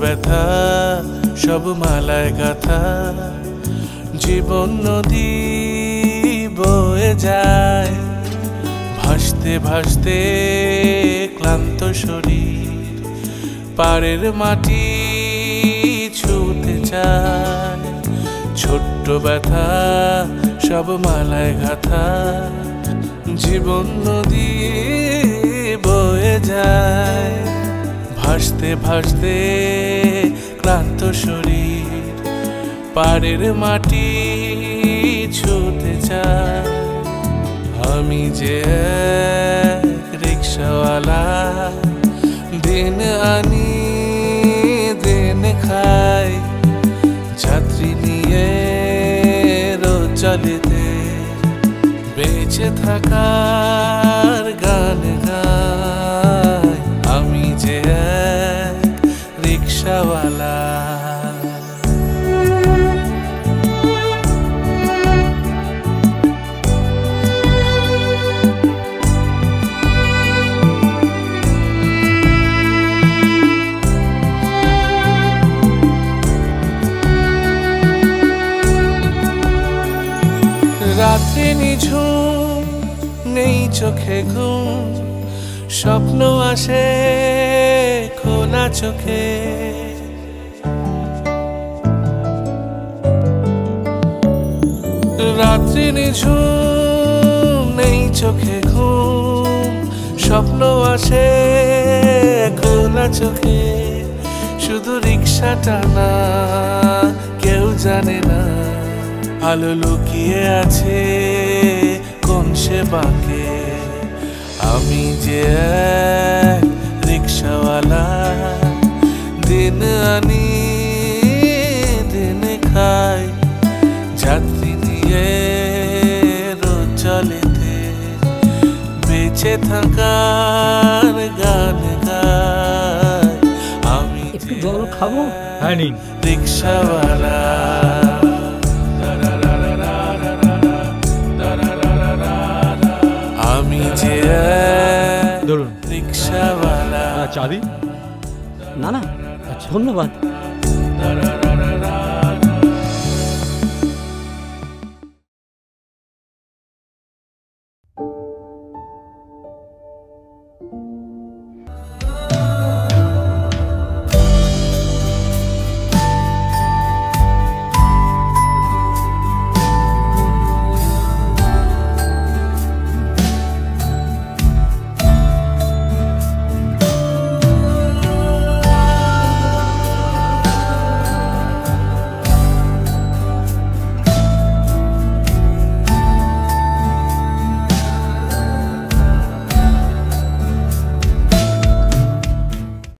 ব্যথা সব মালায় গাথা, জীবন নদী বয়ে যায়, ভাসতে ভাসতে ক্লান্ত শরীর পাড়ের মাটি ছুঁতে চায়। ছোট্ট ব্যথা সব মালায় গাথা, জীবন নদী বয়ে যায়, ভাসতে ভাসতে ক্লান্ত শরীর পাড়ের মাটি ছুঁতে চায়। আমি যে এক রিক্সাওয়ালা, দিন আনি দিন খাই, যাত্রী নিয়ে রোজ চলেতে বেঁচে থাকার গান গাই। আমি যে এক রিক্সাওয়ালা। রাত্রি নিঝুম, নেই চোখে ঘুম, স্বপ্ন আসে খোলা চোখে। রাত্রি নিঝুম, নেই চোখে ঘুম, স্বপ্ন আসে খোলা চোখে। শুধু রিক্সা টানা, কেউ জানে না আলো লুকিয়ে আছে কোন সে বাঁকে। আমি যে এক রিক্সাওয়ালা, দিন আনি দিন খাই, যাত্রী নিয়ে রোজ চলেতে বেঁচে থাকার গান গাই। আমি একটু জল খাবো? হ্যাঁ নিন। রিক্সাওয়ালা। আমি যে ধরুন রিক্সাওয়ালা। চা দিই? না না, ধন্যবাদ।